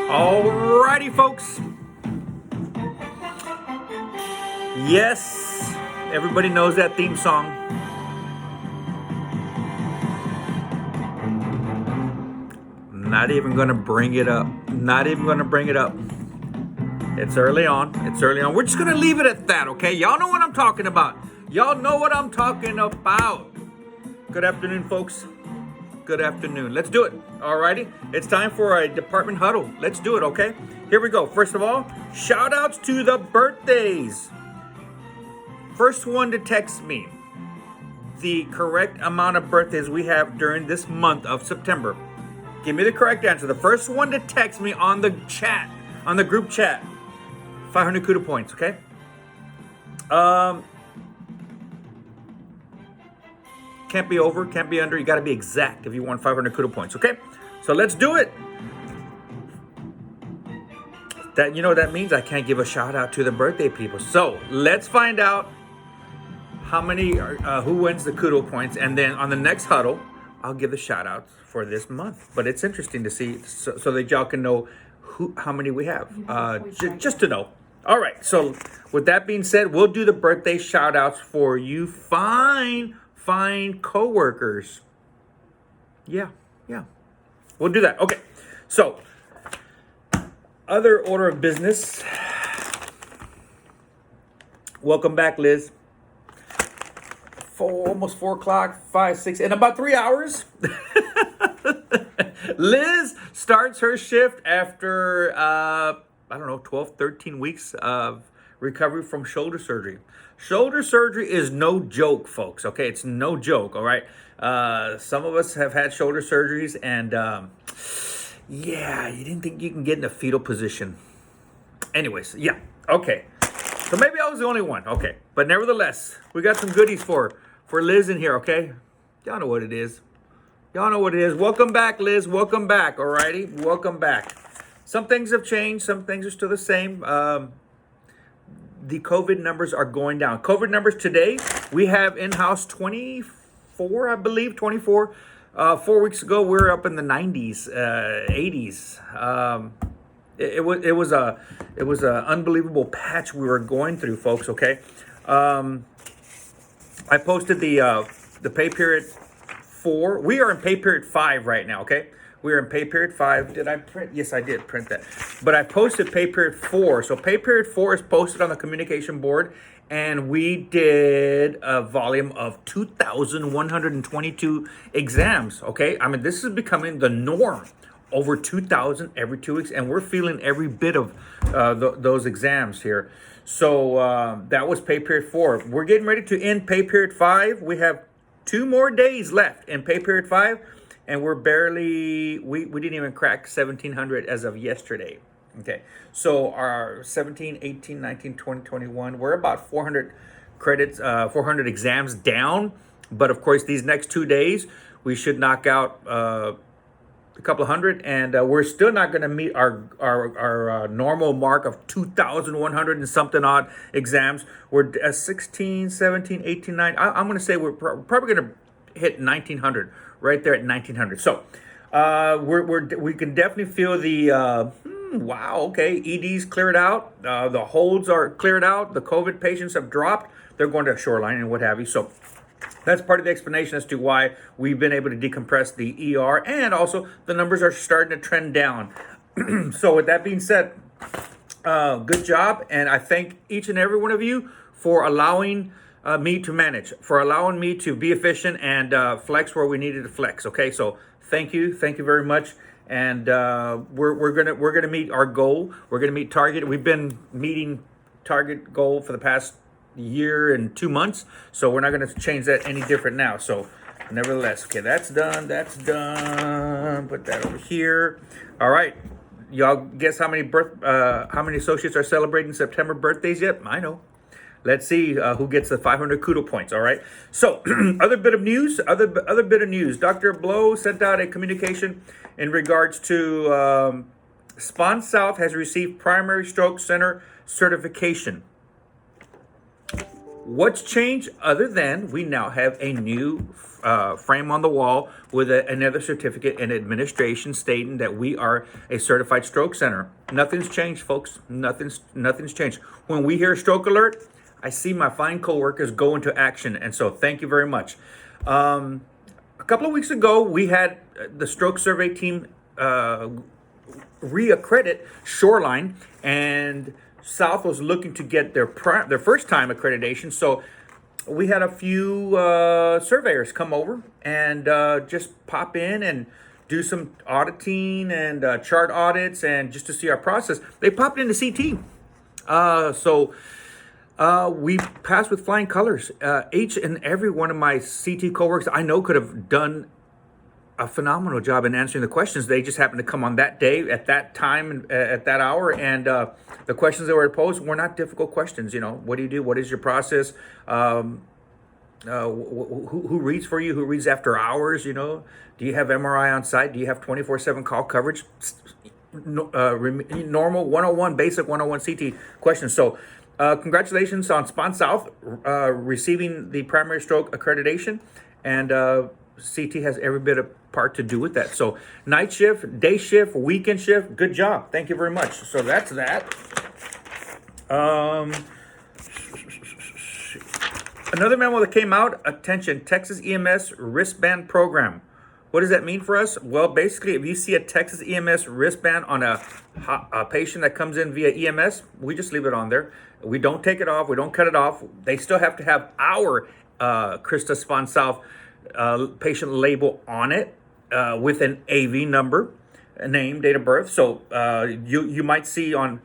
Alrighty, folks. Yes, everybody knows that theme song. Not even gonna bring it up. Not even gonna bring it up. It's early on. It's early on. We're just gonna leave it at that, okay? Y'all know what I'm talking about. Y'all know what I'm talking about. Good afternoon, folks. Good afternoon. Let's do it. Alrighty. It's time for a department huddle. Let's do it, okay? Here we go. First of all, shout outs to the birthdays. First one to text me the correct amount of birthdays we have during this month of September. Give me the correct answer. The first one to text me on the chat, on the group chat, 500 CUDA points, okay? Can't be over, can't be under. You got to be exact if you want 500 CUDA points, okay? So let's do it. That, you know, that means I can't give a shout out to the birthday people. So let's find out how many, who wins the CUDA points, and then on the next huddle, I'll give the shout outs for this month. But it's interesting to see so that y'all can know how many we have, just to know. All right, so with that being said, we'll do the birthday shout outs for you fine co-workers. Yeah, we'll do that. Okay, so other order of business. Welcome back, Liz. Almost 4 o'clock, 5, 6, in about 3 hours. Liz starts her shift after, 12, 13 weeks of recovery from shoulder surgery. Shoulder surgery is no joke, folks, okay? It's no joke, all right? Some of us have had shoulder surgeries, and you didn't think you can get in a fetal position. Anyways, yeah, okay. So maybe I was the only one, okay. But nevertheless, we got some goodies for Liz in here, okay? Y'all know what it is. Welcome back, Liz. Welcome back, alrighty? Welcome back. Some things have changed. Some things are still the same. The COVID numbers are going down. COVID numbers today, we have in-house 24, I believe, 24. 4 weeks ago, we were up in the 90s, 80s. It was a unbelievable patch we were going through, folks. Okay, I posted the pay period 4. We are in pay period 5 right now. Okay, we are in pay period 5. Did I print? Yes, I did print that. But I posted pay period 4. So pay period 4 is posted on the communication board, and we did a volume of 2,122 exams. Okay, I mean, this is becoming the norm. Over 2,000 every 2 weeks, and we're feeling every bit of those exams here. So that was pay period 4. We're getting ready to end pay period 5. We have 2 more days left in pay period 5, and we're barely, we didn't even crack 1,700 as of yesterday. Okay, so our 17, 18, 19, 20, 21, we're about 400 credits, 400 exams down. But of course, these next 2 days, we should knock out a couple of hundred, and we're still not going to meet our normal mark of 2,100 and something odd exams. We're at 16, 17, 18, 9. I'm going to say we're probably going to hit 1,900, right there at 1,900. So we can definitely feel the wow. Okay, ED's cleared out. The holds are cleared out. The COVID patients have dropped. They're going to Shoreline and what have you. So that's part of the explanation as to why we've been able to decompress the ER, and also the numbers are starting to trend down. So with that being said, good job, and I thank each and every one of you for allowing me to manage, for allowing me to be efficient and flex where we needed to flex. Okay, so thank you very much, and we're gonna meet our goal. We're gonna meet target. We've been meeting target goal for the past year and 2 months, so we're not going to change that any different now. So nevertheless, okay, that's done. Put that over here. All right, y'all guess how many associates are celebrating September birthdays yet? I know. Let's see who gets the 500 CUDA points. All right, so other bit of news. Dr. Blow sent out a communication in regards to Spawn South has received primary stroke center certification. What's changed other than we now have a new frame on the wall with another certificate in administration stating that we are a certified stroke center. Nothing's changed, folks. Nothing's changed. When we hear stroke alert, I see my fine coworkers go into action, and so thank you very much. A couple of weeks ago, we had the stroke survey team reaccredit Shoreline, and South was looking to get their first time accreditation. So we had a few surveyors come over and just pop in and do some auditing and chart audits, and just to see our process. They popped into CT. So we passed with flying colors. Each and every one of my CT coworkers I know could have done a phenomenal job in answering the questions. They just happened to come on that day, at that time, at that hour, and the questions that were posed were not difficult questions. You know, what do you do? What is your process? Who reads for you? Who reads after hours? You know, do you have MRI on site? Do you have 24/7 call coverage? Normal 101, basic 101 CT questions. So congratulations on Spon South receiving the primary stroke accreditation, and CT has every bit of part to do with that. So night shift, day shift, weekend shift, good job. Thank you very much. So that's that. Another memo that came out, attention, Texas EMS wristband program. What does that mean for us? Well, basically, if you see a Texas EMS wristband on a patient that comes in via EMS, we just leave it on there. We don't take it off. We don't cut it off. They still have to have our Krista Spon South patient label on it with an AV number, a name, date of birth. So you might see on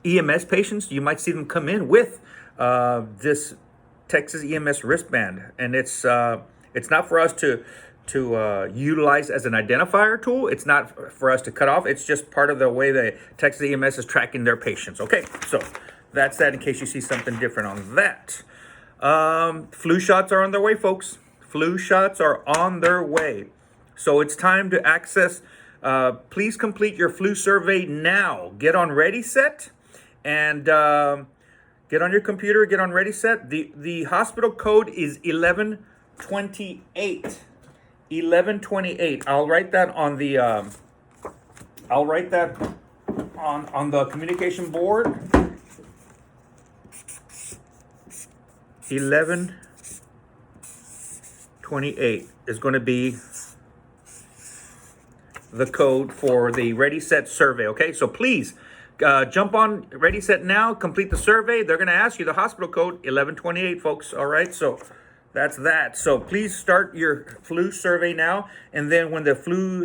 EMS patients, you might see them come in with this Texas EMS wristband, and it's not for us to utilize as an identifier tool. It's not for us to cut off. It's just part of the way the Texas EMS is tracking their patients. Okay, so that's that in case you see something different on that. Flu shots are on their way, folks. Flu shots are on their way. So it's time to access. Please complete your flu survey now. Get on Ready Set and get on your computer. Get on Ready Set. The hospital code is 1128. 1128. I'll write that on the. I'll write that on the communication board. 1128 is going to be the code for the Ready Set survey. Okay, so please jump on Ready Set now, complete the survey. They're going to ask you the hospital code 1128, folks. All right, so that's that. So please start your flu survey now, and then when the flu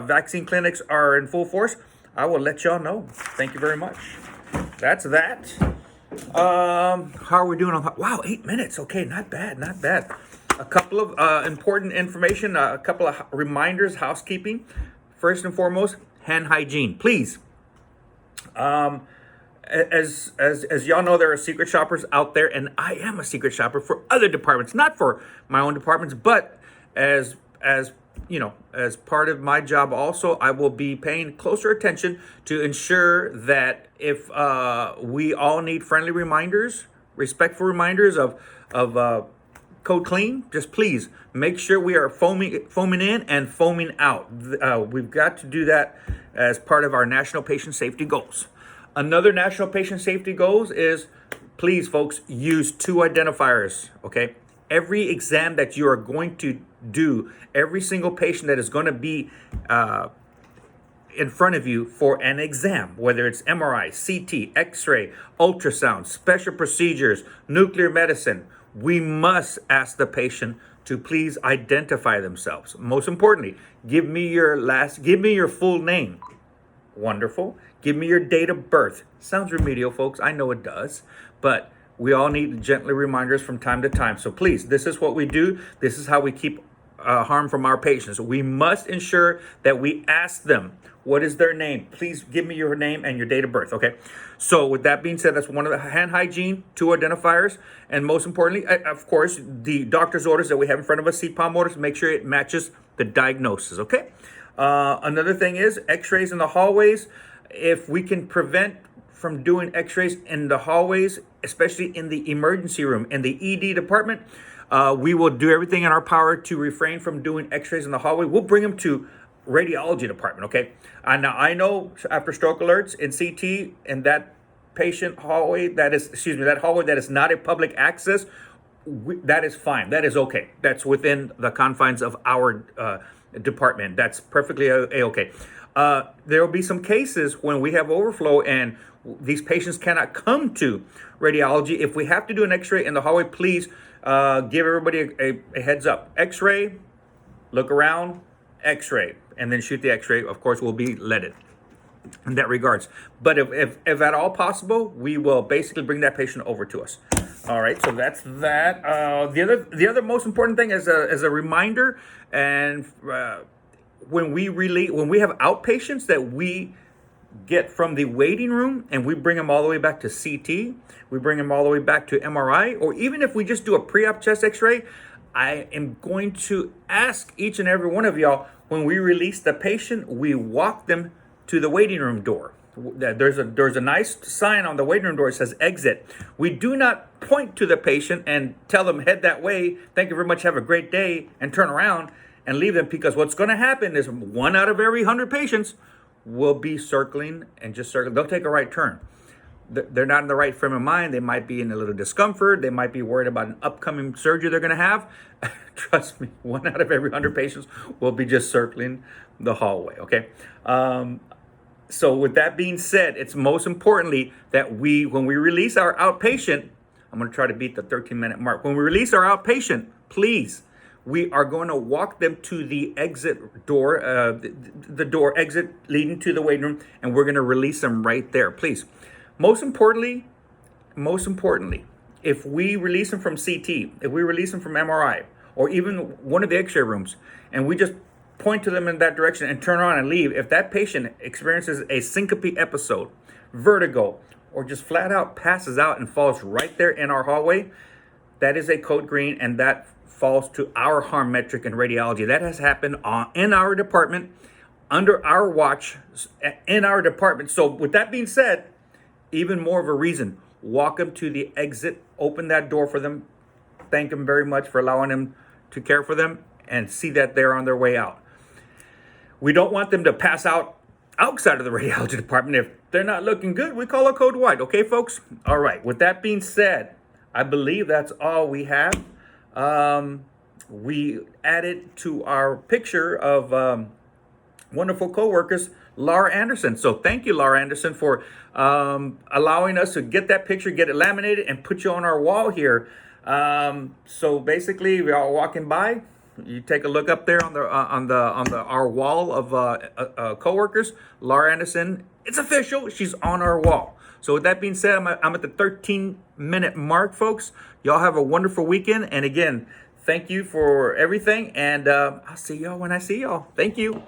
vaccine clinics are in full force, I will let y'all know. Thank you very much. That's that. How are we doing on? Wow, 8 minutes. Okay, not bad, not bad. A couple of important information, a couple of reminders, housekeeping. First and foremost, hand hygiene, please. As y'all know, there are secret shoppers out there, and I am a secret shopper for other departments, not for my own departments, but as you know, as part of my job also, I will be paying closer attention to ensure that if we all need friendly reminders, respectful reminders of code clean, just please make sure we are foaming in and foaming out. We've got to do that as part of our national patient safety goals. Another national patient safety goals is, please, folks, use 2 identifiers, okay? Every exam that you are going to do, every single patient that is going to be in front of you for an exam, whether it's MRI, CT, X-ray, ultrasound, special procedures, nuclear medicine, we must ask the patient to please identify themselves. Most importantly, give me your full name. Wonderful. Give me your date of birth. Sounds remedial, folks. I know it does, but we all need gently reminders from time to time. So please, this is what we do. This is how we keep harm from our patients. We must ensure that we ask them, what is their name? Please give me your name and your date of birth, okay? So with that being said, that's one of the hand hygiene, 2 identifiers, and most importantly, of course, the doctor's orders that we have in front of us, CPOM orders, make sure it matches the diagnosis, okay? Another thing is X-rays in the hallways. If we can prevent from doing x-rays in the hallways, especially in the emergency room, in the ED department. We will do everything in our power to refrain from doing x-rays in the hallway. We'll bring them to radiology department, okay? Now I know after stroke alerts in CT and that patient hallway, that hallway that is not a public access, that is fine. That is okay. That's within the confines of our department. That's perfectly okay. There will be some cases when we have overflow and these patients cannot come to radiology. If we have to do an x-ray in the hallway, please give everybody a heads up. X-ray, look around, x-ray, and then shoot the x-ray. Of course, we'll be leaded in that regards. But if at all possible, we will basically bring that patient over to us. All right, so that's that. The other most important thing as a reminder, and when we have outpatients that we get from the waiting room and we bring them all the way back to CT, we bring them all the way back to MRI, or even if we just do a pre-op chest x-ray, I am going to ask each and every one of y'all, when we release the patient, we walk them to the waiting room door. There's a nice sign on the waiting room door that says exit. We do not point to the patient and tell them head that way, thank you very much, have a great day, and turn around and leave them, because what's going to happen is 1 out of every 100 patients will be circling and just circling. They'll take a right turn. They're not in the right frame of mind. They might be in a little discomfort. They might be worried about an upcoming surgery they're going to have. Trust me, 1 out of every 100 patients will be just circling the hallway, okay? So with that being said, it's most importantly that when we release our outpatient, I'm going to try to beat the 13-minute mark. When we release our outpatient, please, we are going to walk them to the exit door, the door exit leading to the waiting room, and we're going to release them right there, please. Most importantly, if we release them from CT, if we release them from MRI, or even one of the x-ray rooms, and we just point to them in that direction and turn around and leave, if that patient experiences a syncope episode, vertigo, or just flat out passes out and falls right there in our hallway, that is a code green, and that falls to our harm metric in radiology. That has happened in our department, under our watch, in our department. So with that being said, even more of a reason, walk them to the exit, open that door for them, thank them very much for allowing them to care for them, and see that they're on their way out. We don't want them to pass out outside of the radiology department. If they're not looking good, we call a code white. Okay, folks? All right. With that being said, I believe that's all we have. We added to our picture of wonderful co-workers, Laura Anderson. So thank you, Laura Anderson, for allowing us to get that picture, get it laminated, and put you on our wall here. So basically, we're all walking by. You take a look up there on our wall of coworkers. Laura Anderson, it's official. She's on our wall. So with that being said, I'm at the 13-minute mark, folks. Y'all have a wonderful weekend. And again, thank you for everything. And I'll see y'all when I see y'all. Thank you.